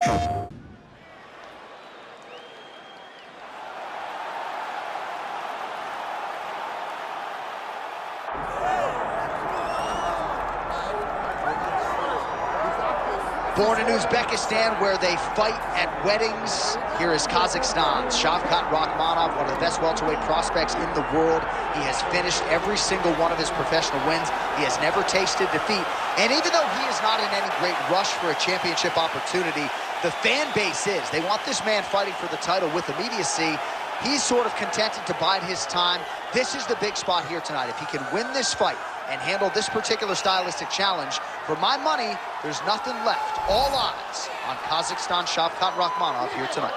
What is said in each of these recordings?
Born in Uzbekistan, where they fight at weddings, here is Kazakhstan's Shavkat Rakhmonov, one of the best welterweight prospects in the world. He has finished every single one of his professional wins. He has never tasted defeat. And even though he is not in any great rush for a championship opportunity, the fan base is. They want this man fighting for the title with immediacy. He's sort of contented to bide his time. This is the big spot here tonight. If he can win this fight and handle this particular stylistic challenge, for my money, there's nothing left. All eyes on Kazakhstan Shavkat Rakhmonov here tonight.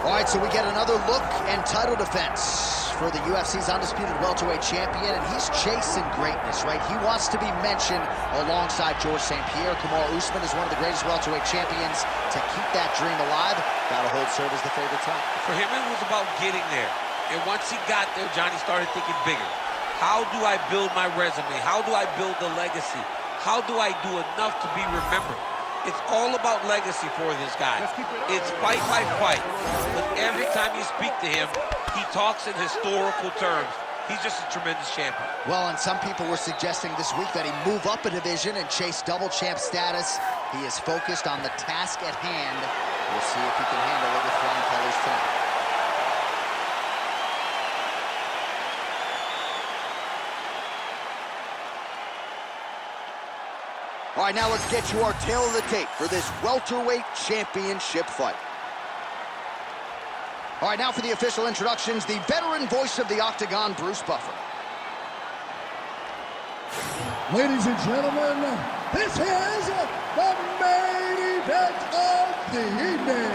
All right, so we get another look and title defense for the UFC's undisputed welterweight champion, and he's chasing greatness, right? He wants to be mentioned alongside George St. Pierre. Kamaru Usman is one of the greatest welterweight champions. To keep that dream alive, gotta hold serve as the favorite time. For him, it was about getting there. And once he got there, Johnny started thinking bigger. How do I build my resume? How do I build a legacy? How do I do enough to be remembered? It's all about legacy for this guy. It's fight by fight. But every time you speak to him, he talks in historical terms. He's just a tremendous champion. Well, and some people were suggesting this week that he move up a division and chase double champ status. He is focused on the task at hand. We'll see if he can handle it with flying colors tonight. All right, now let's get you our tail of the tape for this welterweight championship fight. All right, now for the official introductions, the veteran voice of the octagon, Bruce Buffer. Ladies and gentlemen, this is the main event of the evening.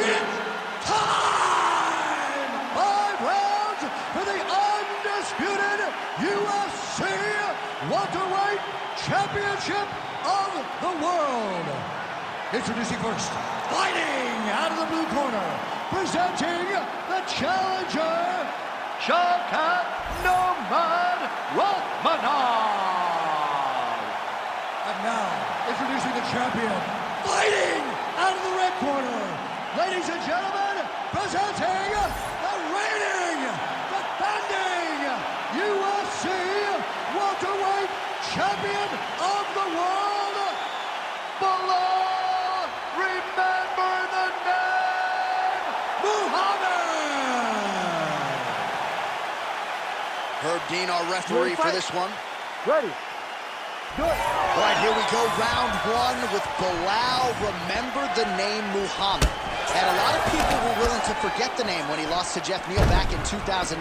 It's time! 5 rounds for the undisputed UFC Welterweight Championship of the world. Introducing first, fighting out of the blue corner, presenting the challenger, Shavkat Rakhmonov. And now, introducing the champion, fighting out of the red corner, ladies and gentlemen, presenting the reigning, defending UFC welterweight champion of the world, Belal, remember the name, Muhammad. Herb Dean, our referee for this one. Ready. Good. All right, here we go, round one with Belal, remember the name Muhammad. And a lot of people were willing to forget the name when he lost to Jeff Neal back in 2019.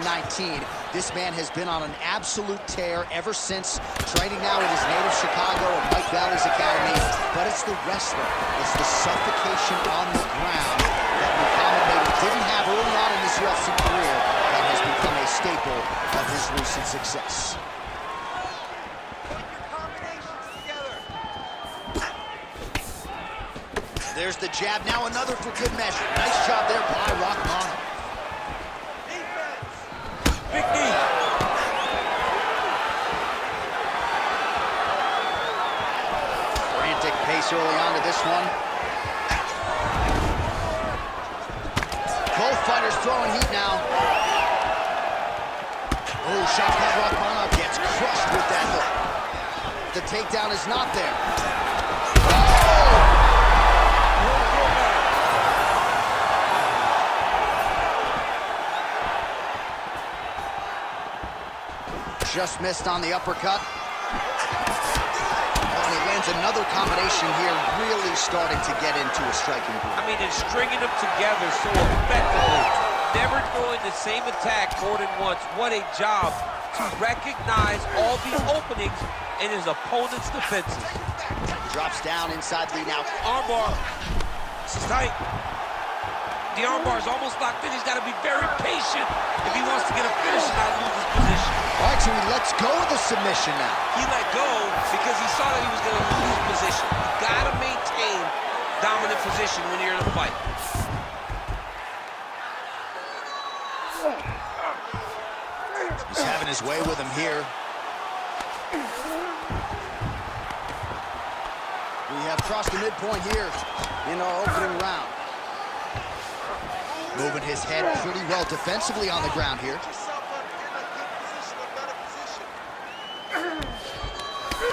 This man has been on an absolute tear ever since, training now in his native Chicago at Mike Valley's Academy. But it's the wrestler, it's the suffocation on the ground that Muhammad maybe didn't have early on in his UFC career that has become a staple of his recent success. There's the jab, now another for good measure. Nice job there by Rakhmonov. Big knee. Frantic pace early on to this one. Both fighters throwing heat now. Oh, Shavkat Rakhmonov gets crushed with that hook. The takedown is not there. Oh! Just missed on the uppercut. Oh, and he lands rounds, another combination here really starting to get into a striking groove. I mean, it's stringing them together so effectively. Never throwing the same attack more than once. What a job to recognize all these openings in his opponent's defenses. Drops down inside lead now. Armbar. This is tight. The armbar is almost locked in. He's got to be very patient if he wants to get a finish and not lose his position. All right, so he lets go of the submission now. He let go because he saw that he was going to lose his position. You got to maintain dominant position when you're in a fight. He's having his way with him here. We have crossed the midpoint here in our opening round. Moving his head pretty well defensively on the ground here.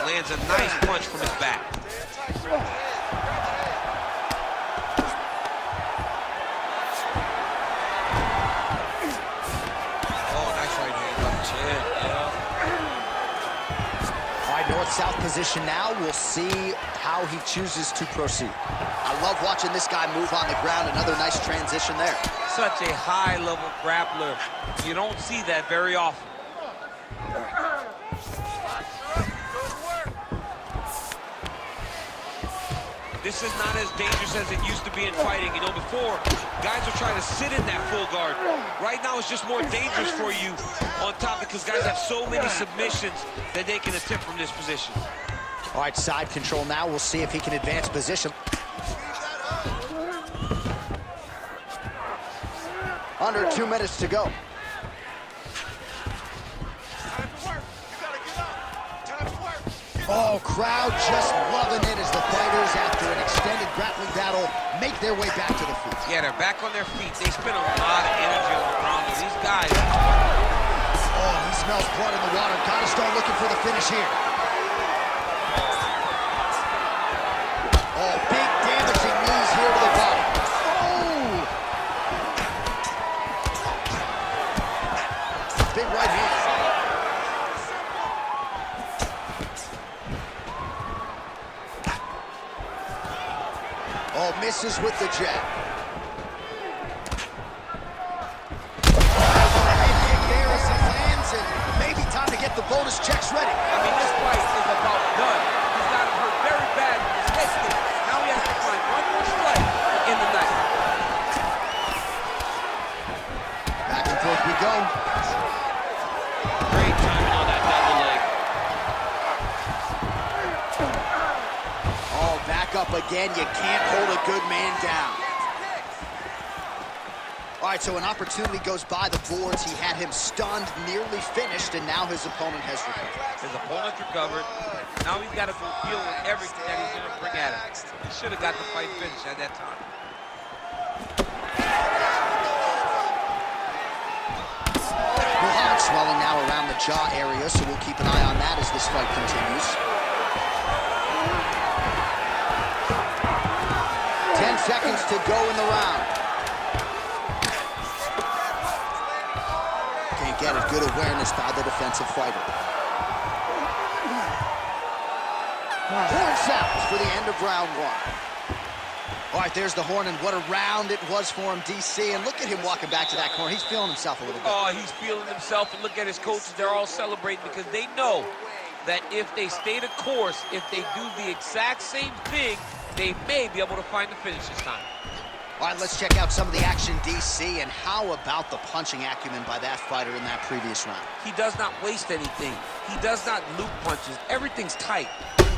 Lands a nice punch from his back. Oh, nice right hand on the chin, yeah. All right, north-south position now. We'll see how he chooses to proceed. I love watching this guy move on the ground. Another nice transition there. Such a high-level grappler. You don't see that very often. This is not as dangerous as it used to be in fighting. You know, before, guys are trying to sit in that full guard. Right now, it's just more dangerous for you on top because guys have so many submissions that they can attempt from this position. All right, side control now. We'll see if he can advance position. Under 2 minutes to go. Oh, crowd just loving it as the fighters, after an extended grappling battle, make their way back to the feet. Yeah, they're back on their feet. They spend a lot of energy on the ground. These guys. Oh, he smells blood in the water. Gotta start looking for the finish here. Oh, big damaging knees here to the body. Oh! Big right hand. Oh, misses with the jab. Head kick there as he lands, and maybe time to get the bonus checks ready. I mean, this fight is about done. He's got him hurt very bad with his head kick. Now he has to find one more strike in the night. Back and forth we go. Great timing on that double leg. Oh, back up again. You can't hold a good man down. All right, so an opportunity goes by the boards. He had him stunned, nearly finished, and now his opponent has recovered. His opponent recovered. Now he's got to go deal with everything that he's going to bring at him. He should have got the fight finished at that time. Muhammad swelling now around the jaw area, so we'll keep an eye on that as this fight continues. 10 seconds to go in the round. Can't get a good awareness by the defensive fighter. Horn sounds for the end of round one. All right, there's the horn, and what a round it was for him, DC. And look at him walking back to that corner. He's feeling himself a little bit. Oh, he's feeling himself, and look at his coaches. They're all celebrating because they know that if they stay the course, if they do the exact same thing, they may be able to find the finish this time. All right, let's check out some of the action, DC, and how about the punching acumen by that fighter in that previous round? He does not waste anything. He does not loop punches. Everything's tight.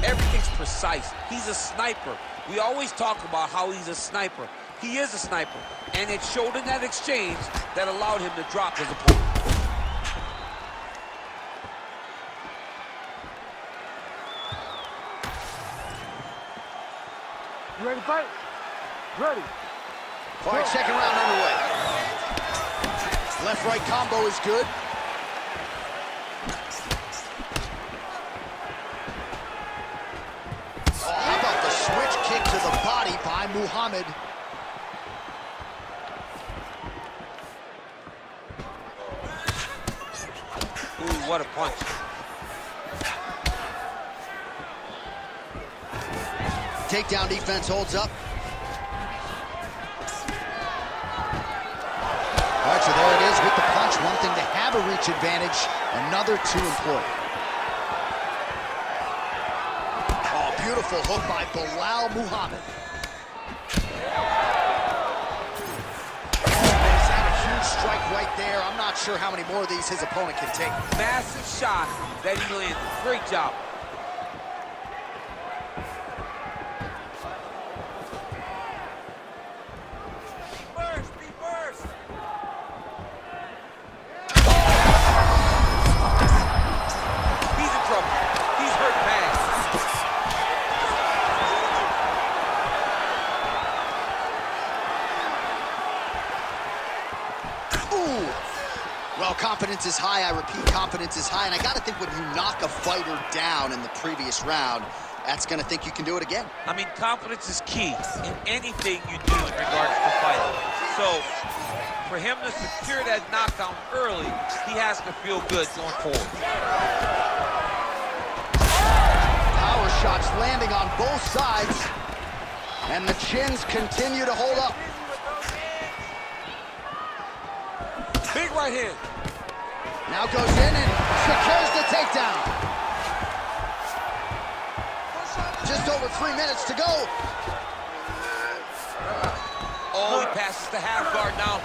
Everything's precise. He's a sniper. We always talk about how he's a sniper. He is a sniper, and it showed in that exchange that allowed him to drop his opponent. You ready to fight? Ready. All right, second round underway. Left-right combo is good. Oh, how about the switch kick to the body by Muhammad? Ooh, what a punch. takedown defense holds up. All right, so there it is with the punch. One thing to have a reach advantage, another to employ. Oh, beautiful hook by Belal Muhammad. He's had a huge strike right there. I'm not sure how many more of these his opponent can take. Massive shot that he landed. Great job. Well, confidence is high. I repeat, confidence is high. And I got to think when you knock a fighter down in the previous round, that's going to think you can do it again. I mean, confidence is key in anything you do in regards to fighting. So, for him to secure that knockdown early, he has to feel good going forward. Power shots landing on both sides. And the chins continue to hold up. Big right hand. Now goes in and secures the takedown. Just over 3 minutes to go. Oh, he passes the half guard now.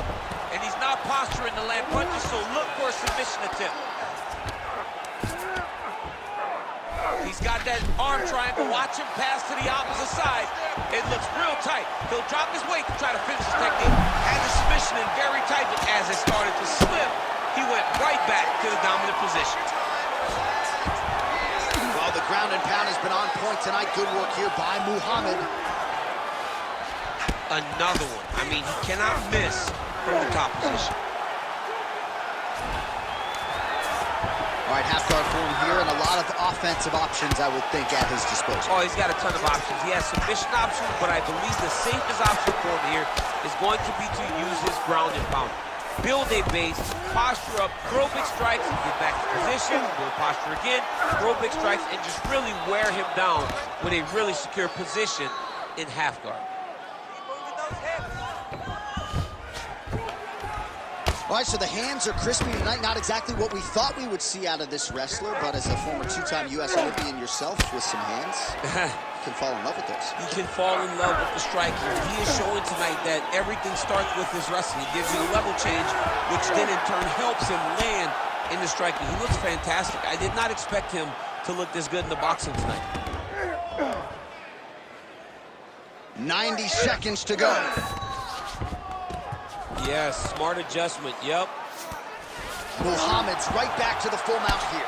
And he's not posturing to land punches, so look for a submission attempt. He's got that arm triangle. Watch him pass to the opposite side. It looks real tight. He'll drop his weight to try to finish the technique. Had the submission in very tight, but as it started to slip, he went right back to the dominant position. Well, the ground and pound has been on point tonight. Good work here by Muhammad. Another one. I mean, he cannot miss from the top position. All right, half guard for him here, and a lot of offensive options, I would think, at his disposal. Oh, he's got a ton of options. He has submission options, but I believe the safest option for him here is going to be to use his ground and pound. Build a base, posture up, throw big strikes, get back to position, build posture again, throw big strikes, and just really wear him down with a really secure position in half guard. All right, so the hands are crispy tonight. Not exactly what we thought we would see out of this wrestler, but as a former two-time U.S. Olympian yourself with some hands, you can fall in love with those. You can fall in love with the striking. He is showing tonight that everything starts with his wrestling. He gives you a level change, which then in turn helps him land in the striking. He looks fantastic. I did not expect him to look this good in the boxing tonight. 90 seconds to go. Yes, smart adjustment, yep. Muhammad's right back to the full mount here.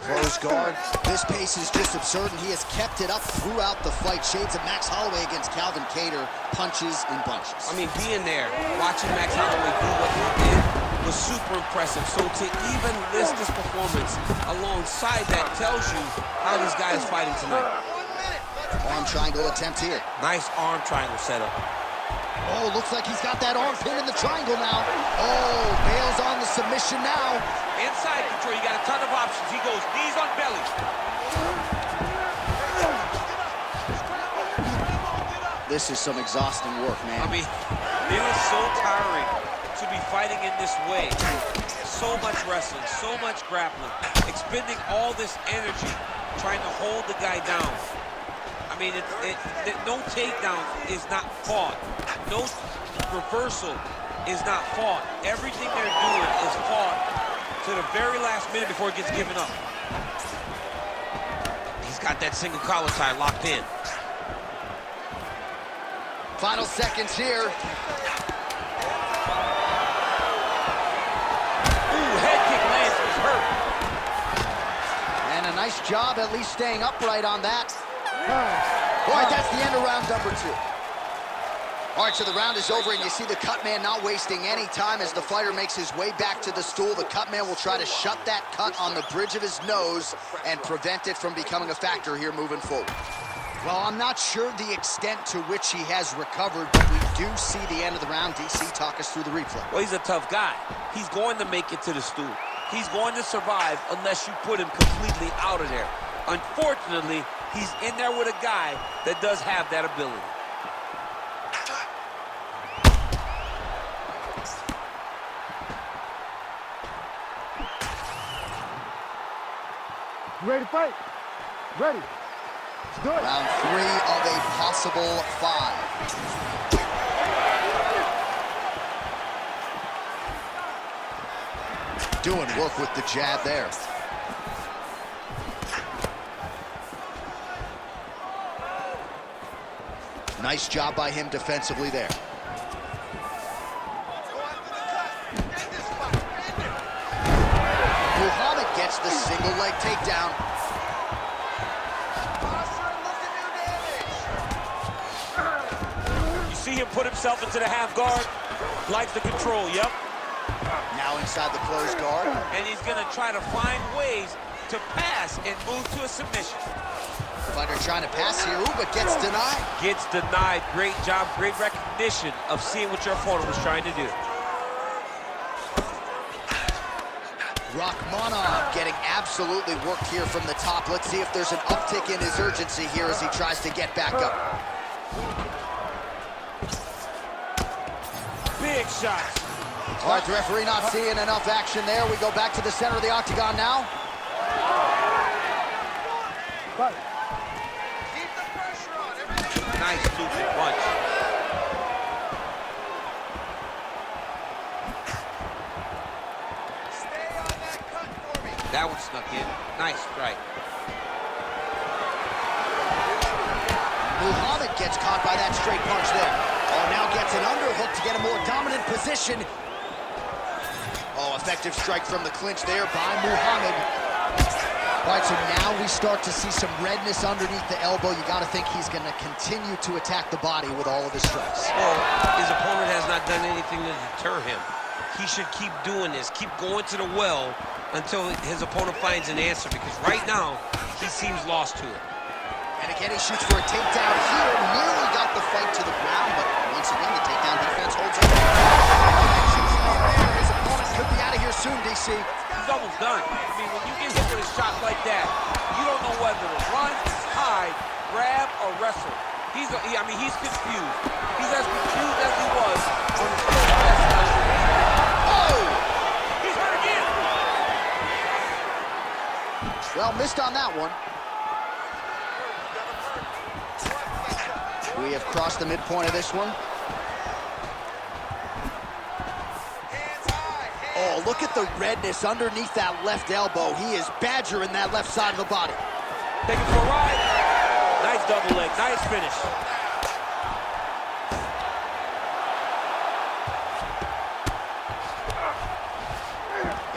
Close guard. This pace is just absurd, and he has kept it up throughout the fight. Shades of Max Holloway against Calvin Kattar, punches in bunches. I mean, being there, watching Max Holloway do what he did was super impressive. So to even list this performance alongside that tells you how this guy is fighting tonight. Arm triangle attempt here. Nice arm triangle setup. Oh, looks like he's got that arm pin in the triangle now. Oh, bails on the submission now. Inside control, you got a ton of options. He goes knees on belly. This is some exhausting work, man. I mean, it is so tiring to be fighting in this way. So much wrestling, so much grappling, expending all this energy, trying to hold the guy down. I mean, no takedown is not fought. No reversal is not fought. Everything they're doing is fought to the very last minute before it gets given up. He's got that single collar tie locked in. Final seconds here. Ooh, head kick lands, he's hurt. And a nice job at least staying upright on that. All right, that's the end of round number 2. All right, so the round is over, and you see the cut man not wasting any time as the fighter makes his way back to the stool. The cut man will try to shut that cut on the bridge of his nose and prevent it from becoming a factor here moving forward. Well, I'm not sure the extent to which he has recovered, but we do see the end of the round. DC, talk us through the replay. Well, he's a tough guy. He's going to make it to the stool. he's going to survive unless you put him completely out of there. Unfortunately, he's in there with a guy that does have that ability. You ready to fight? Ready. Let's do it. Round 3 of a possible 5. Doing work with the jab there. Nice job by him defensively there. Muhammad gets the single leg takedown. You see him put himself into the half guard. Likes the control, yep. Now inside the closed guard. And he's gonna try to find ways to pass and move to a submission. Fighter trying to pass here, ooh, but gets denied. Gets denied. Great job, great recognition of seeing what your opponent was trying to do. Rakhmonov getting absolutely worked here from the top. Let's see if there's an uptick in his urgency here as he tries to get back up. Big shots. All right, the referee not seeing enough action there. We go back to the center of the octagon now. Fight. Nice looping punch. That one snuck in. Nice strike. Muhammad gets caught by that straight punch there. Oh, now gets an underhook to get a more dominant position. Oh, effective strike from the clinch there by Muhammad. All right, so now we start to see some redness underneath the elbow. You got to think he's going to continue to attack the body with all of his strikes. Well, his opponent has not done anything to deter him. He should keep doing this, keep going to the well until his opponent finds an answer, because right now, he seems lost to it. And again, he shoots for a takedown here. Nearly got the fight to the ground, but once again, the takedown defense holds it. His opponent could be out of here soon, DC. He's almost done. I mean, when you get hit with a shot like that, you don't know whether to run, hide, grab, or wrestle. He's confused. He's as confused as he was on his first best. Oh! He's hurt again! Well, missed on that one. We have crossed the midpoint of this one. Oh, look at the redness underneath that left elbow. He is badgering that left side of the body. Taking for a ride. Nice double leg, nice finish.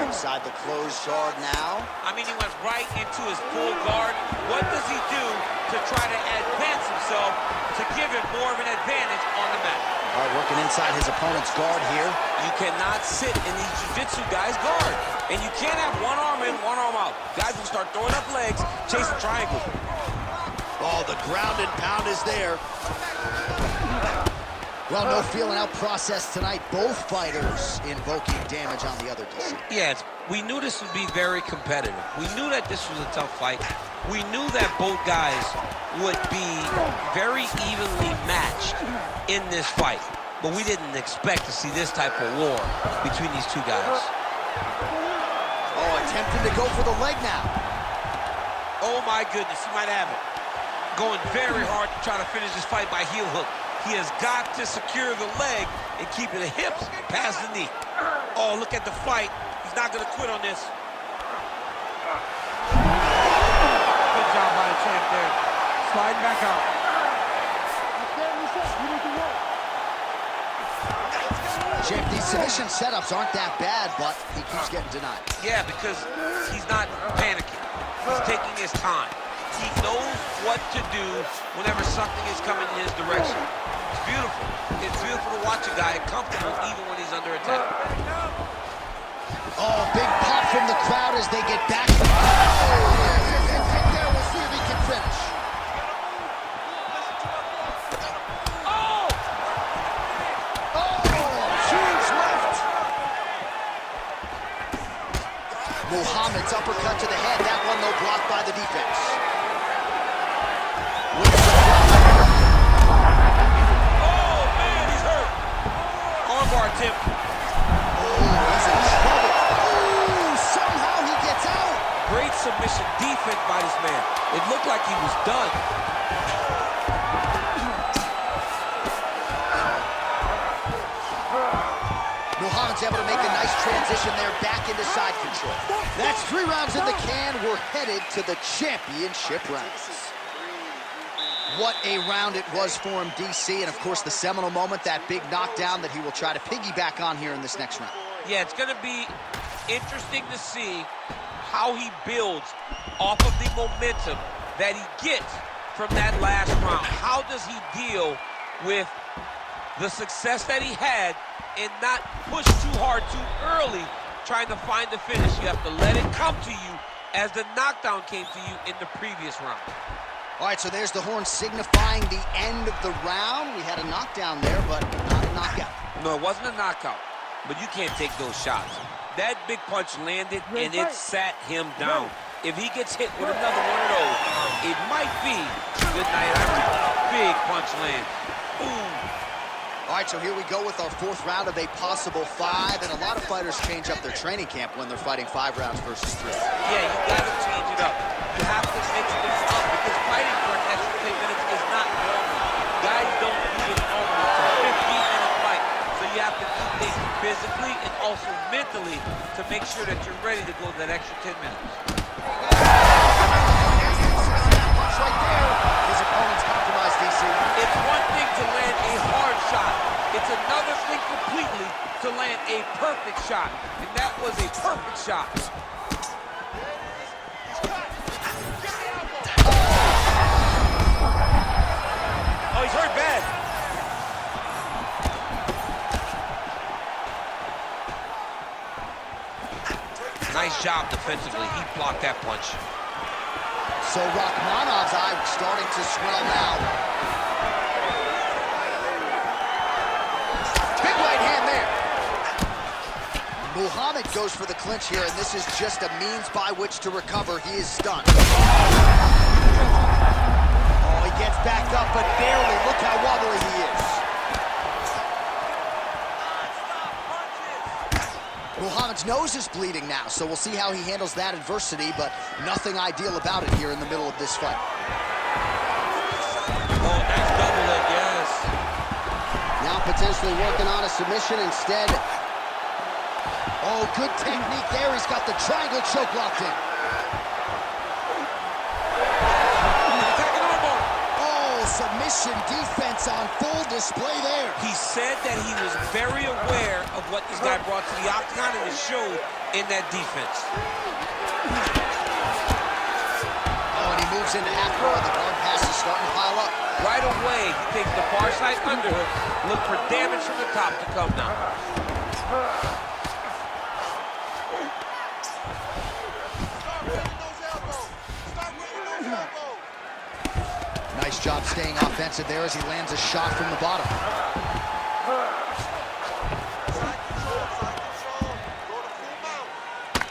Inside the closed guard now. I mean, he went right into his full guard. What does he do to try to advance himself to give him more of an advantage on the mat? All right, working inside his opponent's guard here. You cannot sit in these jiu-jitsu guys' guard. And you can't have one arm in, one arm out. Guys will start throwing up legs, chasing triangles. Oh, the ground and pound is there. Well, no feeling out process tonight. Both fighters invoking damage on the other DC. Yes, we knew this would be very competitive. We knew that this was a tough fight. We knew that both guys would be very evenly matched in this fight. But we didn't expect to see this type of war between these two guys. Oh, attempting to go for the leg now. Oh my goodness, he might have it. Going very hard to try to finish this fight by heel hook. He has got to secure the leg and keep the hips past the knee. Oh, look at the fight. He's not gonna quit on this. Good job by the champ there. Sliding back out. Champ, these submission setups aren't that bad, but he keeps getting denied. Yeah, because he's not panicking. He's taking his time. He knows what to do whenever something is coming in his direction. It's beautiful. It's beautiful to watch a guy comfortable even when he's under attack. Oh, big pop from the crowd as they get back. Oh, there, we'll see if he can finish. Oh! Oh, huge left. Great submission defense by this man. It looked like he was done. Muhammad's able to make a nice transition there back into side control. That's 3 rounds in the can. We're headed to the championship rounds. What a round it was for him, DC, and of course the seminal moment, that big knockdown that he will try to piggyback on here in this next round. Yeah, it's going to be interesting to see how he builds off of the momentum that he gets from that last round. How does he deal with the success that he had and not push too hard too early trying to find the finish? You have to let it come to you as the knockdown came to you in the previous round. All right, so there's the horn signifying the end of the round. We had a knockdown there, but not a knockout. No, it wasn't a knockout, but you can't take those shots. That big punch landed, and it sat him down. If he gets hit with another one of those, it might be good night after. Big punch land. Ooh. All right, so here we go with our 4th round of a possible 5, and a lot of fighters change up their training camp when they're fighting 5 rounds versus 3. Yeah, you gotta change it up. You have to mix things up because fighting for an extra 10 minutes is not normal. Guys don't do it normal. It's a 15-minute fight, so you have to do things physically and also mentally to make sure that you're ready to go that extra 10 minutes. Punch right there. His opponent's compromised, DC. It's one thing to land a hard shot. It's another thing completely to land a perfect shot. And that was a perfect shot. Oh, he's hurt bad. Nice job defensively. He blocked that punch. So Rakhmonov's eye starting to swell now. Big right hand there. Muhammad goes for the clinch here, and this is just a means by which to recover. He is stunned. Oh, he gets back up, but barely. Look how wobbly he is. Muhammad's nose is bleeding now, so we'll see how he handles that adversity, but nothing ideal about it here in the middle of this fight. Oh, nice double leg, yes. Now potentially working on a submission instead. Oh, good technique there. He's got the triangle choke locked in. Submission defense on full display there. He said that he was very aware of what this guy brought to the octagon, and it showed in that defense. Oh, and he moves into half guard. The guard pass is starting to pile up. Right away, he takes the far side underhook. Look for damage from the top to come now. Nice job staying offensive there as he lands a shot from the bottom.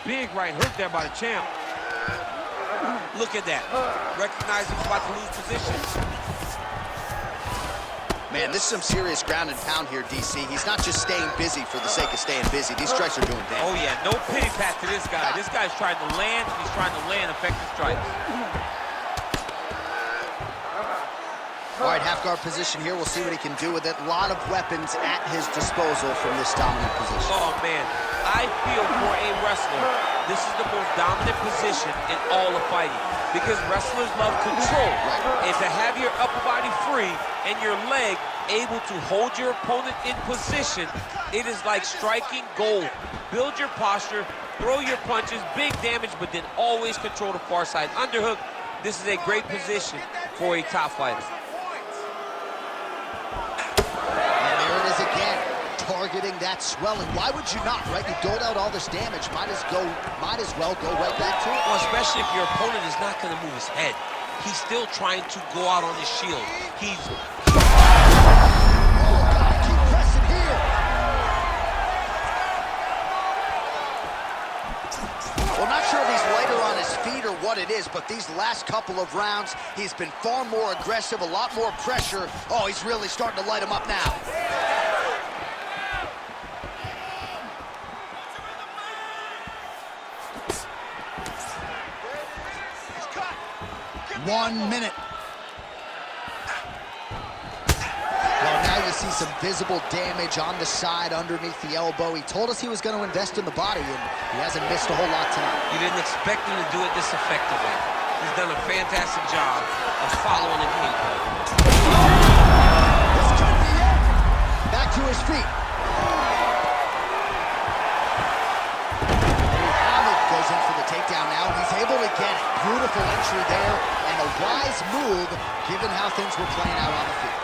Big right hook there by the champ. Look at that. Recognizing he's about to lose position. Man, this is some serious ground and pound here, DC. He's not just staying busy for the sake of staying busy. These strikes are doing damage. Oh, yeah. No pity pat to this guy. This guy's trying to land. He's trying to land effective strikes. All right, half guard position here. We'll see what he can do with it. A lot of weapons at his disposal from this dominant position. Oh, man. I feel for a wrestler, this is the most dominant position in all of fighting because wrestlers love control. And to have your upper body free and your leg able to hold your opponent in position, it is like striking gold. Build your posture, throw your punches, big damage, but then always control the far side underhook. This is a great position for a top fighter. Targeting that swelling. Why would you not, right? You doled out all this damage. Might as well go right back to it. Well, especially if your opponent is not going to move his head. He's still trying to go out on his shield. Oh, gotta keep pressing here. Well, not sure if he's lighter on his feet or what it is, but these last couple of rounds, he's been far more aggressive, a lot more pressure. Oh, he's really starting to light him up now. 1 minute. Well, now you see some visible damage on the side underneath the elbow. He told us he was going to invest in the body, and he hasn't missed a whole lot tonight. You didn't expect him to do it this effectively. He's done a fantastic job of following the game plan. This could be it. Back to his feet. Muhammad goes in for the takedown now, and he's able to get it. Beautiful entry there, and a wise move given how things were playing out on the field.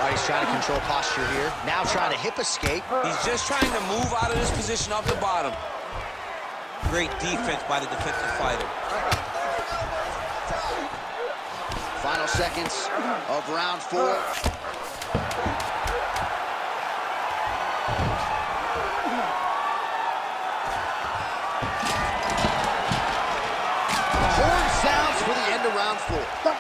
He's trying to control posture here. Now trying to hip escape. He's just trying to move out of this position off the bottom. Great defense by the defensive fighter. Final seconds of round 4. Horn sounds for the end of round 4.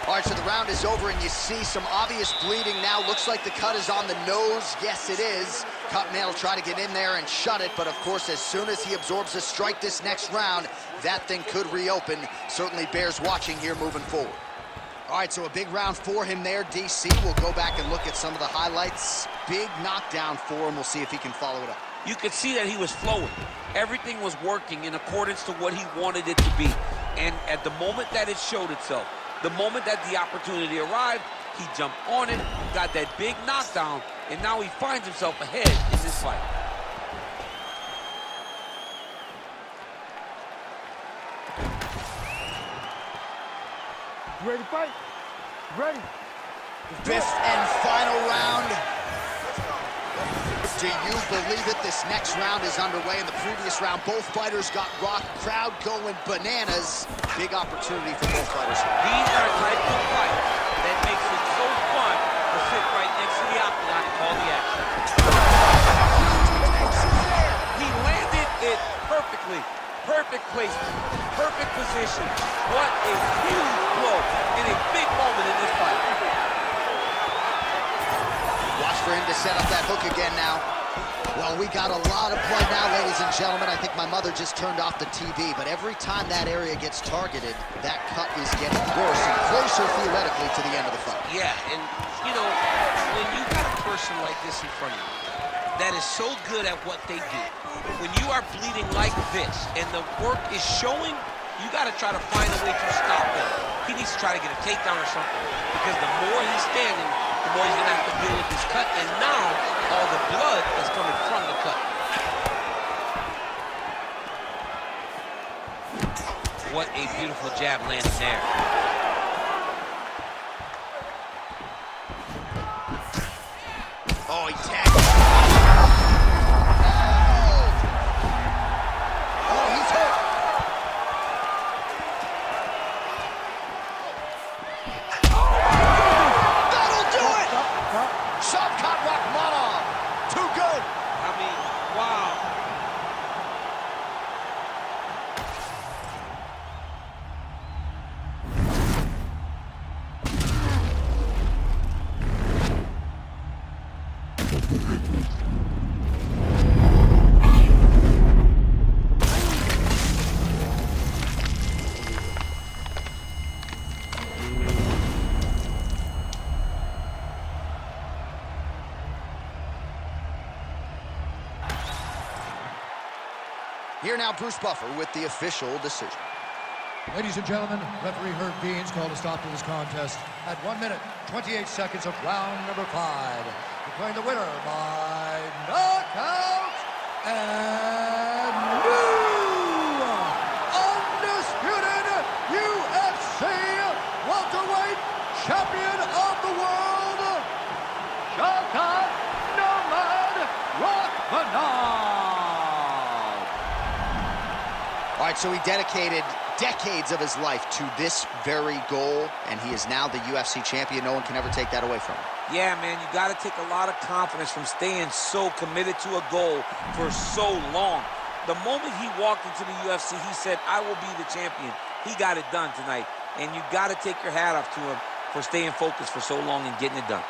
All right, so the round is over, and you see some obvious bleeding now. Looks like the cut is on the nose. Yes, it is. Cutman will try to get in there and shut it, but of course, as soon as he absorbs a strike this next round, that thing could reopen. Certainly bears watching here moving forward. All right, so a big round for him there, DC. We'll go back and look at some of the highlights. Big knockdown for him. We'll see if he can follow it up. You could see that he was flowing. Everything was working in accordance to what he wanted it to be. And at the moment that it showed itself, the moment that the opportunity arrived, he jumped on it, got that big knockdown, and now he finds himself ahead in this fight. You ready to fight? Ready. Fifth and final round. Do you believe it? This next round is underway. In the previous round, both fighters got rocked. Crowd going bananas. Big opportunity for both fighters. These are type of fights that makes it so fun to sit right next to the octagon and call the action. He landed it perfectly. Perfect placement, perfect position. What a huge blow in a big moment in this fight. Watch for him to set up that hook again now. Well, we got a lot of blood now, ladies and gentlemen. I think my mother just turned off the TV, but every time that area gets targeted, that cut is getting worse and closer, theoretically, to the end of the fight. Yeah, and, you know, when you got a person like this in front of you that is so good at what they do, when you are bleeding like this and the work is showing, you got to try to find a way to stop him. He needs to try to get a takedown or something, because the more he's standing, the more he's going to have to deal with this cut, and now all the blood is coming from the cut. What a beautiful jab landing there. Oh, he tagged. Oh, he's hurt. That'll do it! Shavkat Rakhmonov. Too good. I mean, wow. Here now, Bruce Buffer with the official decision. Ladies and gentlemen, referee Herb Deans called a stop to this contest at 1 minute, 28 seconds of round number 5. Declaring the winner by knockout and new undisputed UFC welterweight champion of the world, Shavkat Rakhmonov. All right, so he dedicated decades of his life to this very goal, and he is now the UFC champion. No one can ever take that away from him. Yeah, man, you got to take a lot of confidence from staying so committed to a goal for so long. The moment he walked into the UFC, he said, I will be the champion. He got it done tonight, and you got to take your hat off to him for staying focused for so long and getting it done.